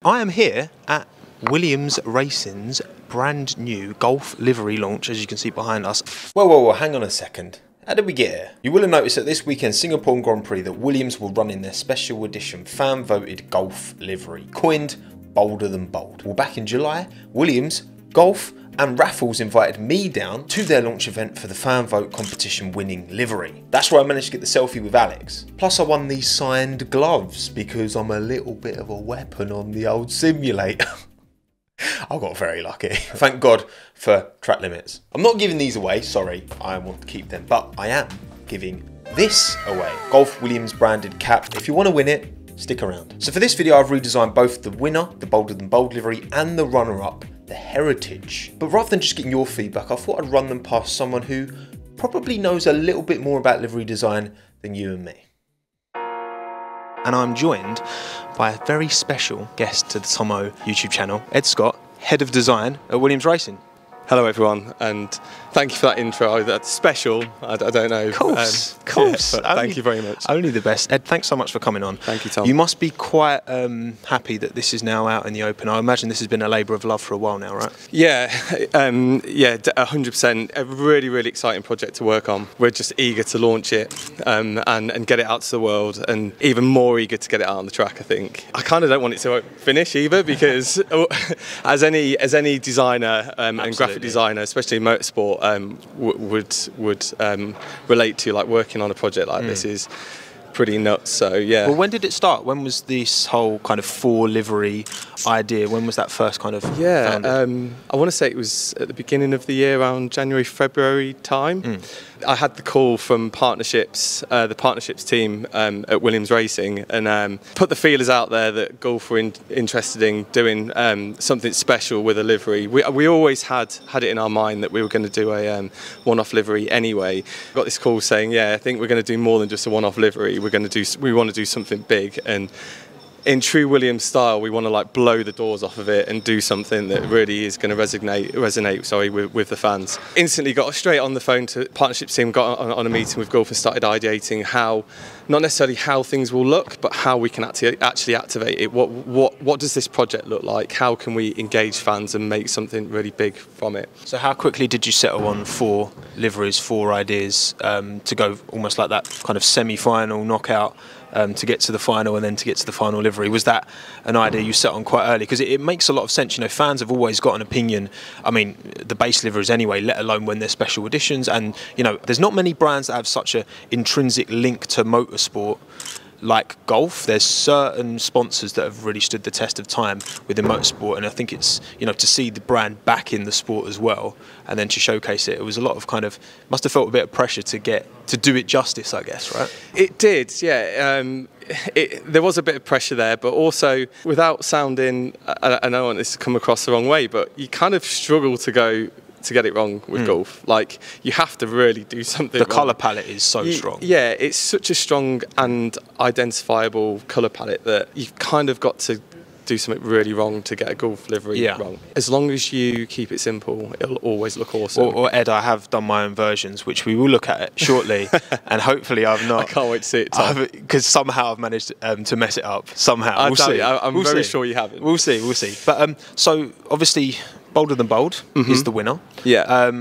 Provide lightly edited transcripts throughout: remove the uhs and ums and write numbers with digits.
I am here at Williams Racing's brand new Golf livery launch, as you can see behind us. Well, hang on a second. How did we get here? You will have noticed at this weekend's Singapore Grand Prix that Williams will run in their special edition fan-voted Golf livery, coined Bolder Than Bold. Well, back in July, Williams, Golf and Raffles invited me down to their launch event for the fan vote competition winning livery. That's where I managed to get the selfie with Alex. Plus I won these signed gloves because I'm a little bit of a weapon on the old simulator. I got very lucky. Thank God for track limits. I'm not giving these away, sorry, I want to keep them, but I am giving this away. Golf Williams branded cap. If you want to win it, stick around. So for this video, I've redesigned both the winner, the Bolder Than Bold livery, and the runner-up, the Heritage. But rather than just getting your feedback, I thought I'd run them past someone who probably knows a little bit more about livery design than you and me. And I'm joined by a very special guest to the Tommo YouTube channel, Ed Scott, Head of Design at Williams Racing. Hello everyone, and thank you for that intro. That's special. I don't know. Of course. Yeah, thank you very much. Only the best. Ed, thanks so much for coming on. Thank you, Tom. You must be quite happy that this is now out in the open. I imagine this has been a labour of love for a while now, right? Yeah, 100%. A really, really exciting project to work on. We're just eager to launch it and get it out to the world, and even more eager to get it out on the track, I think. I kind of don't want it to finish either, because as any designer and graphic designer, especially in motorsport, would relate to, like, working on a project like this is pretty nuts. So yeah. Well, when did it start? When was this whole kind of for livery idea? When was that first kind of founded? I want to say it was at the beginning of the year, around January, February time. I had the call from partnerships, the partnerships team at Williams Racing, and put the feelers out there that Golf were interested in doing something special with a livery. We always had it in our mind that we were going to do a one-off livery anyway. Got this call saying, yeah, I think we're going to do more than just a one-off livery. We want to do something big, and in true Williams style, we want to, like, blow the doors off of it and do something that really is going to resonate with the fans. Instantly got straight on the phone to the partnerships team, got on a meeting with Golf and started ideating how, not necessarily how things will look, but how we can actually activate it. What does this project look like? How can we engage fans and make something really big from it? So how quickly did you settle on 4 liveries, 4 ideas, to go almost like that kind of semi-final knockout, to get to the final and then to get to the final livery? Was that an idea you set on quite early? Because it makes a lot of sense. You know, fans have always got an opinion. I mean, the base liveries anyway, let alone when they're special editions. And, you know, there's not many brands that have such an intrinsic link to motorsport like Golf. There's certain sponsors that have really stood the test of time within motorsport, and I think it's, you know, to see the brand back in the sport as well, and then to showcase it, it was a lot of kind of, must have felt a bit of pressure to do it justice, I guess, right? It did, yeah. There was a bit of pressure there, but also, without sounding, I don't want this to come across the wrong way, but you kind of struggle to get it wrong with Golf. Like, you have to really do something. The colour palette is so strong. Yeah, it's such a strong and identifiable colour palette that you've kind of got to do something really wrong to get a Golf livery wrong. As long as you keep it simple, it'll always look awesome. Or Ed, I have done my own versions, which we will look at shortly, and hopefully I've not. I can't wait to see it, Tom. Because somehow I've managed to mess it up. Somehow, we'll see. I'm very sure you haven't. We'll see. But so obviously, Bolder Than Bold is the winner. Yeah.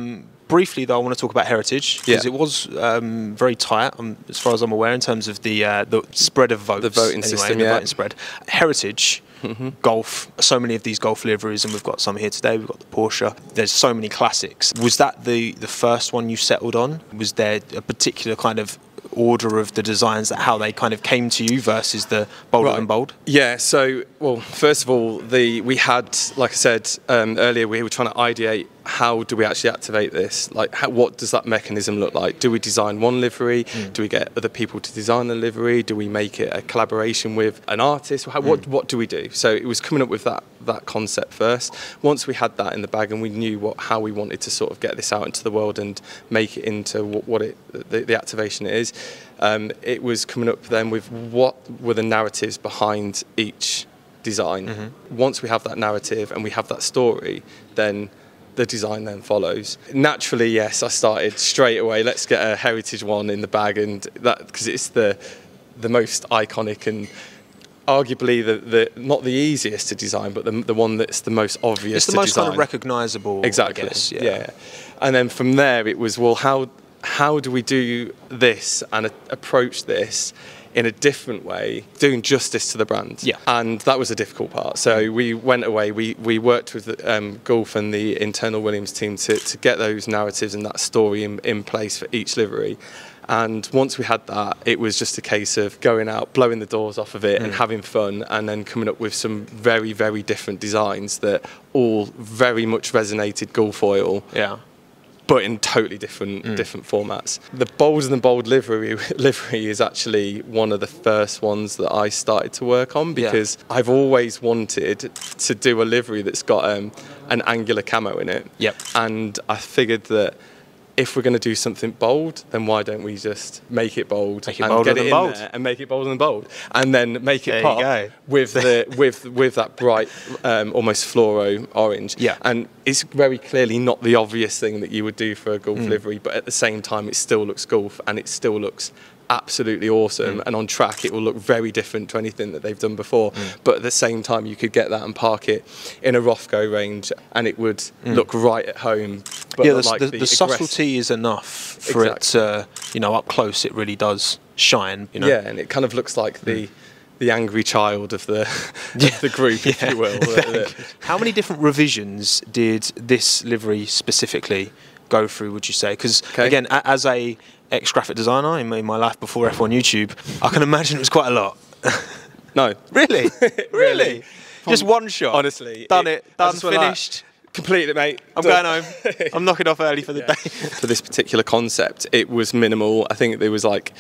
Briefly, though, I want to talk about Heritage, because it was very tight, as far as I'm aware, in terms of the spread of votes. The voting system, the voting spread. Heritage, Golf, so many of these Golf liveries, and we've got some here today. We've got the Porsche. There's so many classics. Was that the first one you settled on? Was there a particular kind of order of the designs, that how they kind of came to you versus the Bolder Than Bold? Yeah, so, well, first of all, we had, like I said earlier, we were trying to ideate how do we actually activate this? Like, what does that mechanism look like? Do we design one livery? Do we get other people to design the livery? Do we make it a collaboration with an artist? What do we do? So it was coming up with that concept first. Once we had that in the bag and we knew how we wanted to sort of get this out into the world and make it into the activation it is, it was coming up then with what were the narratives behind each design. Once we have that narrative and we have that story, then the design then follows. Naturally, yes, I started straight away, let's get a heritage one in the bag, and that, because it's the most iconic and arguably the not the easiest to design, but the one that's the most obvious. It's the most kind of recognisable. Exactly. I guess, yeah. And then from there, it was, well, how do we do this and approach this in a different way, doing justice to the brand? Yeah. And that was a difficult part. So we went away, we worked with Gulf and the internal Williams team to get those narratives and that story in place for each livery. And once we had that, it was just a case of going out, blowing the doors off of it and having fun, and then coming up with some very, very different designs that all very much resonated Gulf oil. Yeah. But in totally different formats. The Bolder Than Bold livery is actually one of the first ones that I started to work on, because I've always wanted to do a livery that's got an angular camo in it. Yep. And I figured that if we're going to do something bold, then why don't we just make it bold and get it in there and make it bolder than bold, and then make it pop with with that bright, almost fluoro orange. Yeah. And it's very clearly not the obvious thing that you would do for a Gulf livery, but at the same time, it still looks Gulf and it still looks absolutely awesome, and on track it will look very different to anything that they've done before, but at the same time you could get that and park it in a Rothko range and it would look right at home, but the subtlety is enough for it to, up close it really does shine, and it kind of looks like the angry child of the of the group, if you will. How many different revisions did this livery specifically go through, would you say? Because again, as a ex-graphic designer in my life before F1 YouTube, I can imagine it was quite a lot. No. Really? Really? Just one shot? Honestly. Done, finished. Completed it, mate. I'm going home. I'm knocking off early for the day. For this particular concept, it was minimal. I think there was like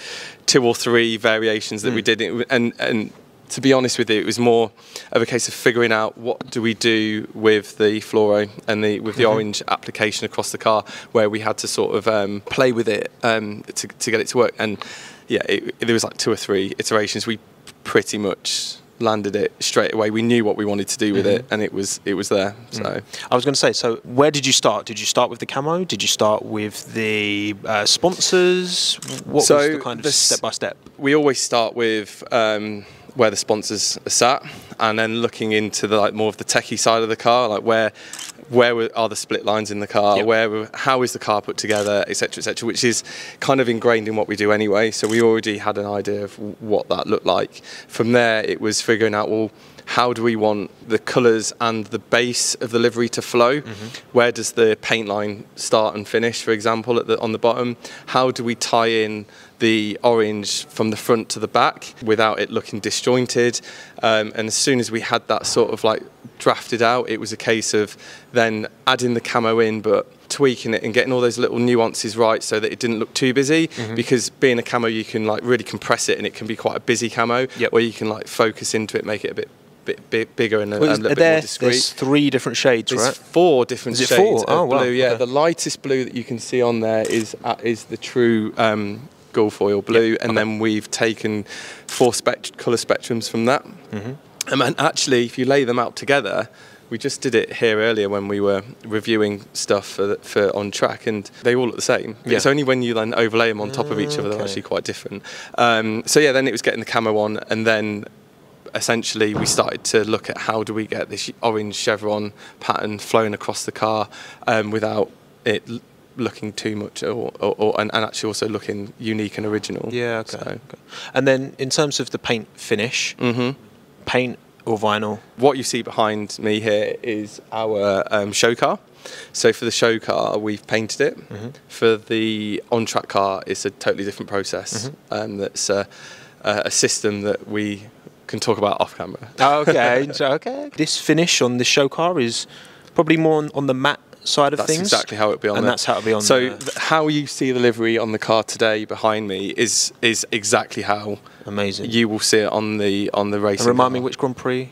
2 or 3 variations that we did, and to be honest with you, it was more of a case of figuring out what do we do with the fluoro and with the orange application across the car, where we had to sort of play with it to get it to work. And there was like 2 or 3 iterations. We pretty much landed it straight away. We knew what we wanted to do with it, and it was there. So I was going to say, so where did you start? Did you start with the camo? Did you start with the sponsors? What was the kind of step by step? We always start with where the sponsors are sat, and then looking into the more of the techie side of the car, like where are the split lines in the car, how is the car put together, etc., which is kind of ingrained in what we do anyway. So we already had an idea of what that looked like. From there, it was figuring out, well, how do we want the colours and the base of the livery to flow? Where does the paint line start and finish, for example, on the bottom? How do we tie in the orange from the front to the back without it looking disjointed? And as soon as we had that sort of drafted out, it was a case of then adding the camo in, but tweaking it and getting all those little nuances right so that it didn't look too busy, because being a camo, you can really compress it and it can be quite a busy camo, where you can focus into it, make it a bit bigger and a little bit more discreet. There's 3 different shades, right? There's 4 different shades 4? of blue. Yeah, Okay. the lightest blue that you can see on there is the true Gulf oil blue, and then we've taken 4 colour spectrums from that. And actually, if you lay them out together, we just did it here earlier when we were reviewing stuff for On Track, and they all look the same. It's only when you then overlay them on top of each other they're actually quite different. Then it was getting the camo on, and then essentially we started to look at how do we get this orange chevron pattern flowing across the car without it looking too much and actually also looking unique and original. Yeah, okay. And then in terms of the paint finish, paint or vinyl? What you see behind me here is our show car. So for the show car, we've painted it. For the on-track car, it's a totally different process. That's a system that we can talk about off camera. Okay. This finish on this show car is probably more on the matte side of things. That's exactly how it'll be on. And that's how it'll be on. So how you see the livery on the car today behind me is exactly how amazing you will see it on the racing. And remind me which Grand Prix.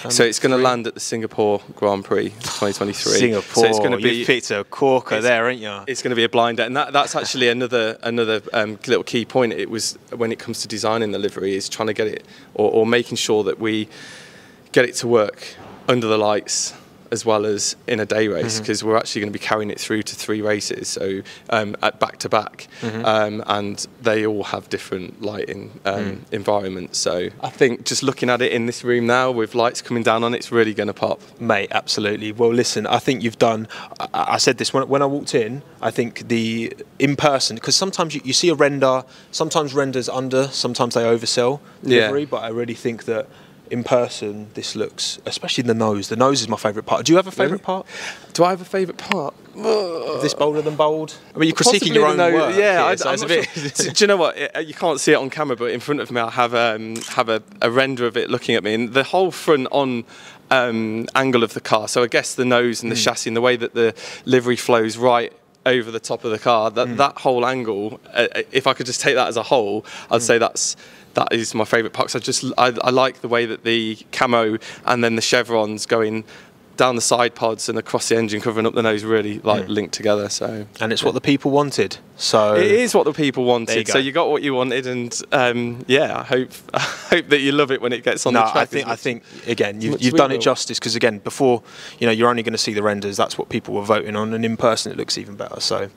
So it's going to land at the Singapore Grand Prix 2023. Singapore. So it's going to be. You picked a corker there, ain't you? It's going to be a blinder, and that's actually another little key point. It was when it comes to designing the livery is trying to get it or making sure that we get it to work under the lights as well as in a day race, because we're actually going to be carrying it through to 3 races, so at back to back, and they all have different lighting environments. So I think just looking at it in this room now with lights coming down on it, it's really going to pop. Mate, absolutely. Well, listen, I think you've done, I said this when I walked in, I think the in person, because sometimes you see a render, sometimes renders under, sometimes they oversell livery, but I really think that in person this looks, especially the nose is my favourite part. Do you have a favourite part? Do I have a favourite part? Is this bolder than bold? I mean, you're critiquing your own work. Yeah, here, so I'm not sure. Do you know what? You can't see it on camera, but in front of me I have a render of it looking at me, and the whole front on angle of the car. So I guess the nose and the chassis and the way that the livery flows right over the top of the car, that whole angle, if I could just take that as a whole, I'd say that is my favourite part. I like the way that the camo and then the chevrons going down the side pods and across the engine covering up the nose really linked together. So, and it's what the people wanted. So it is what the people wanted. So you got what you wanted, and I hope that you love it when it gets on the track. I think again you've done it justice, because again before, you're only going to see the renders. That's what people were voting on, and in person it looks even better. So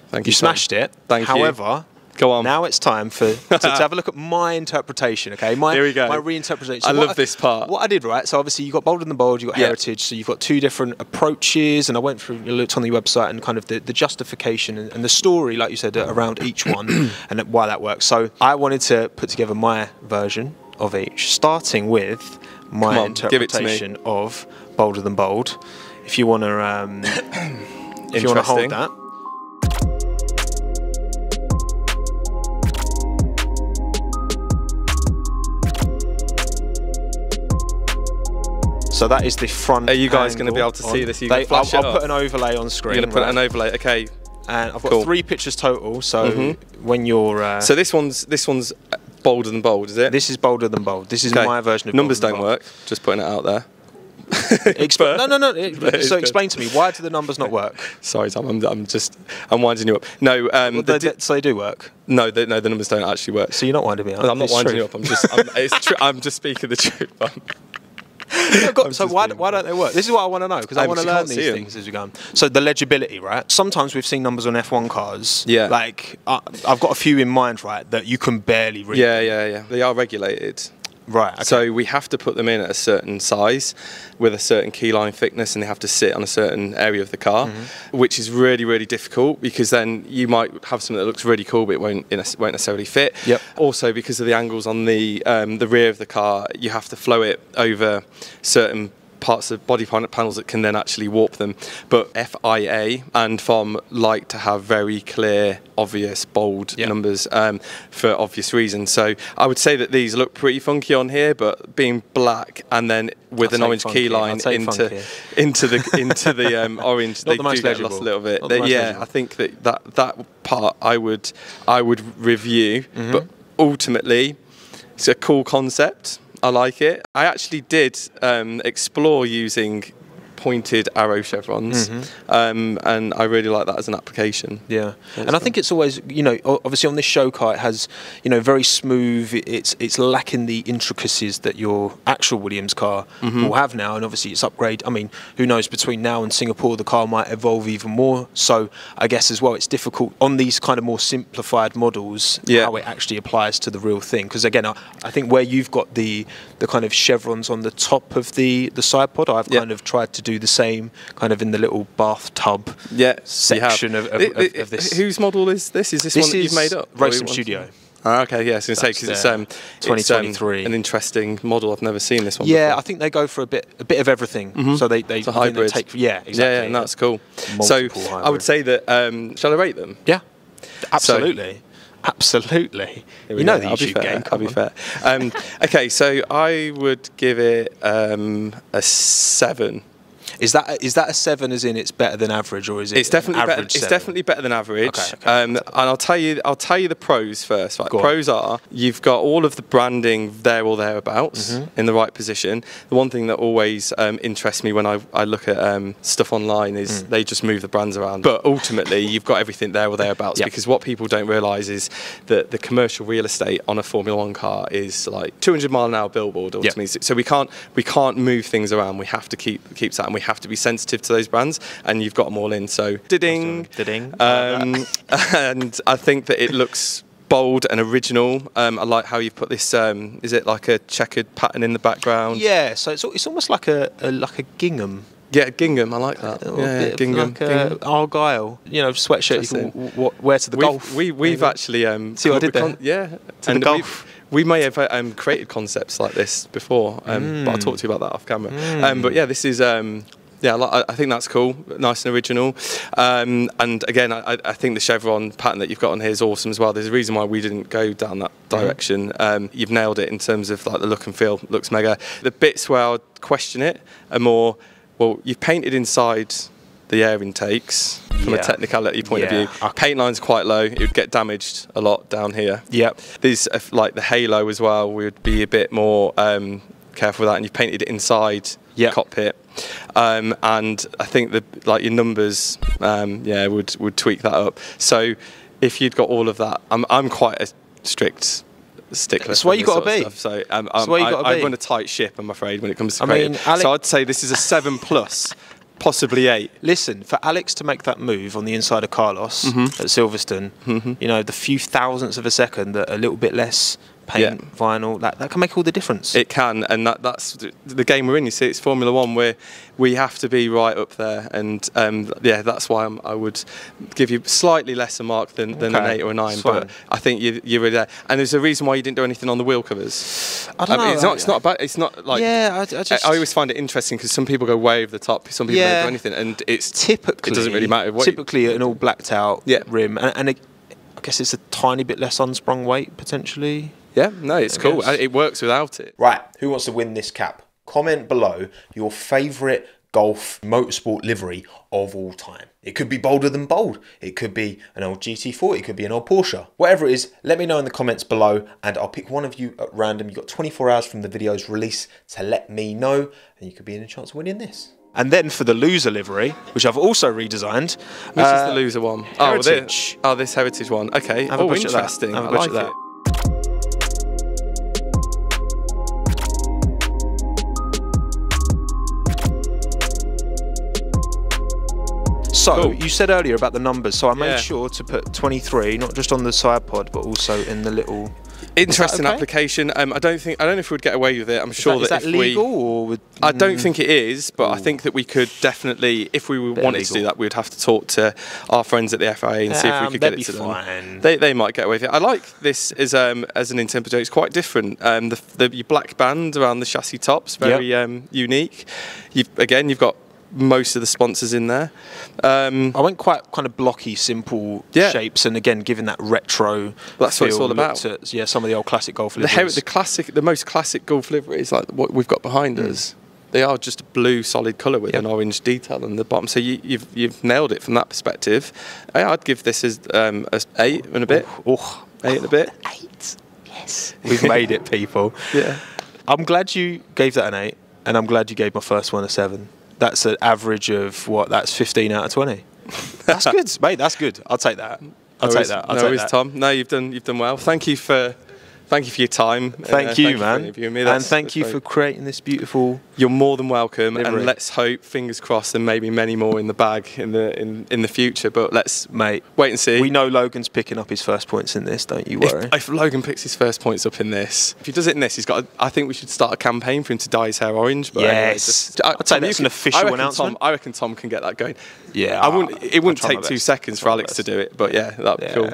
thank you. You smashed it. Thank you. However, go on. Now it's time to have a look at my interpretation, okay? Here we go. My reinterpretation. So I love this part. What I did, right? So obviously you got bolder than bold, you got heritage, so you've got 2 different approaches, and I went through, looked on the website and kind of the justification and the story, like you said, around each one and why that works. So I wanted to put together my version of each, starting with my interpretation of bolder than bold. If you want to, hold that. So that is the front. Are you guys going to be able to see this? I'll put an overlay on screen. You're going to put an overlay, okay? And I've got 3 pictures total. So when you're, so this one's bolder than bold, is it? This is bolder than bold. This is my version of numbers bolder don't work. Just putting it out there. No. So explain to me, why do the numbers not work? Sorry, Tom. I'm winding you up. No, so they do work. No, the numbers don't actually work. So you're not winding me up. I'm not winding you up. I'm just speaking the truth. So why don't they work? This is what I want to know, because I want to learn these things as we go on. So the legibility, right? Sometimes we've seen numbers on F1 cars. Yeah. Like I've got a few in mind, right, that you can barely read. Yeah. They are regulated. Right. Okay. So we have to put them in at a certain size with a certain keyline thickness, and they have to sit on a certain area of the car, which is really, really difficult, because then you might have something that looks really cool but it won't necessarily fit. Yep. Also, because of the angles on the rear of the car, you have to flow it over certain parts of body panels that can then actually warp them. But FIA and FOM like to have very clear, obvious, bold numbers for obvious reasons. So I would say that these look pretty funky on here, but being black and then with an orange key line into the orange, they do get lost a little bit. I think that part I would review, but ultimately it's a cool concept. I like it. I actually did explore using pointed arrow chevrons, and I really like that as an application. Yeah, and I think it's always, obviously on this show car it has, very smooth. It's lacking the intricacies that your actual Williams car will have now, and obviously it's upgrade. I mean, who knows, between now and Singapore the car might evolve even more. So I guess as well it's difficult on these kind of more simplified models how it actually applies to the real thing. Because again, I think where you've got the kind of chevrons on the top of the side pod, I've kind of tried to do the same kind of in the little bathtub section of this. Whose model is this? Is this one that you've made up? Racing Studio. Okay, yeah, I was going to say, because it's 2023. An interesting model. I've never seen this one before. I think they go for a bit of everything. So they it's a hybrid. Exactly. Yeah, and that's cool. So hybrid. I would say that, shall I rate them? Yeah, absolutely. Absolutely. You know the YouTube game. I'll be fair. Okay, so I would give it a 7. Is that a 7 as in it's better than average, or is it? It's definitely better. 7? It's definitely better than average. Okay. And I'll tell you the pros first. Right? Pros are you've got all of the branding there or thereabouts in the right position. The one thing that always interests me when I look at stuff online is they just move the brands around. But ultimately, you've got everything there or thereabouts, because what people don't realise is that the commercial real estate on a Formula 1 car is like 200 mile an hour billboard ultimately. So we can't move things around. We have to keep that, and we have to be sensitive to those brands, and you've got them all in. So ding. And I think that it looks bold and original. I like how you've put this. Is it like a checkered pattern in the background? Yeah, so it's almost like a gingham. Yeah, gingham. I like that. Yeah, gingham. Like Argyle, sweatshirt you can wear to the golf. We've actually see what I did there. Yeah, to the golf. We may have created concepts like this before, but I'll talk to you about that off camera. But yeah, this is. I think that's cool, nice and original. And again, I think the chevron pattern that you've got on here is awesome as well. There's a reason why we didn't go down that direction. You've nailed it in terms of like the look and feel. Looks mega. The bits where I would question it are more, well, you've painted inside the air intakes from a technicality point of view. Paint line's quite low. It would get damaged a lot down here. Yep. There's like the halo as well. We would be a bit more careful with that. And you've painted it inside the cockpit. And I think that like your numbers, would tweak that up. So if you'd got all of that, I'm quite a strict stickler. That's why you got to be. So I run a tight ship, I'm afraid, when it comes to creative. So I'd say this is a 7+, possibly 8. Listen, for Alex to make that move on the inside of Carlos at Silverstone, the few thousandths of a second that a little bit less paint, vinyl, that can make all the difference. It can, and that's the game we're in. You see, it's Formula One where we have to be right up there, and that's why I would give you slightly less a mark than an 8 or a 9. But I think you were there, and there's a reason why you didn't do anything on the wheel covers. I don't know. It's not about. It's not like. Yeah, I always find it interesting because some people go way over the top. Some people don't do anything, and it's typically it doesn't really matter. Typically, an all blacked out rim, and I guess it's a tiny bit less unsprung weight potentially. Yeah, no, it's cool. It works without it. Right, who wants to win this cap? Comment below your favourite golf motorsport livery of all time. It could be bolder than bold. It could be an old GT40. It could be an old Porsche. Whatever it is, let me know in the comments below and I'll pick one of you at random. You've got 24 hours from the video's release to let me know and you could be in a chance of winning this. And then for the loser livery, which I've also redesigned. Which is the loser one? Heritage. This Heritage one. Okay. Interesting. Have a butch I like at it. So, you said earlier about the numbers, so I made sure to put 23, not just on the side pod, but also in the little... Interesting application. I don't know if we'd get away with it. I'm sure is that if legal or would, I don't think it is, but I think that we could definitely, if we wanted to do that, we'd have to talk to our friends at the FIA and see if we could get it to them. They might get away with it. I like this as an interpretation. It's quite different. The black band around the chassis tops, very unique. You've got most of the sponsors in there. I went quite kind of blocky, simple shapes, and again, given that retro. That's what it's all about. At, some of the old classic golf liveries. The most classic golf liveries, like what we've got behind us. They are just a blue solid colour with an orange detail on the bottom. So you've nailed it from that perspective. I'd give this as 8 and a bit. 8 and a bit. 8. Yes. We've made it, people. Yeah. I'm glad you gave that an 8, and I'm glad you gave my first one a 7. That's an average of what? That's 15 out of 20. That's good, mate. That's good. I'll take that. I'll take that. Tom. No, you've done well. Thank you for your time. Thank you, man. And thank you for creating this beautiful. You're more than welcome. livery. And let's hope, fingers crossed, and maybe many more in the bag in the future. But let's wait and see. We know Logan's picking up his first points in this. Don't you worry. If Logan picks his first points up in this, if he does it in this, I think we should start a campaign for him to dye his hair orange. But yes, I'd say that's an official announcement. I reckon Tom can get that going. Yeah, it wouldn't take 2 seconds for Alex to do it. But yeah, that'd be cool.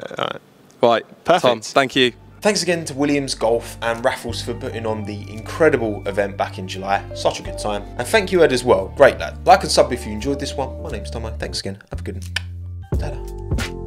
Right, perfect. Tom, thank you. Thanks again to Williams Golf and Raffles for putting on the incredible event back in July. Such a good time. And thank you, Ed, as well. Great lad. Like and sub if you enjoyed this one. My name's Tommo. Thanks again. Have a good one. Ta-da.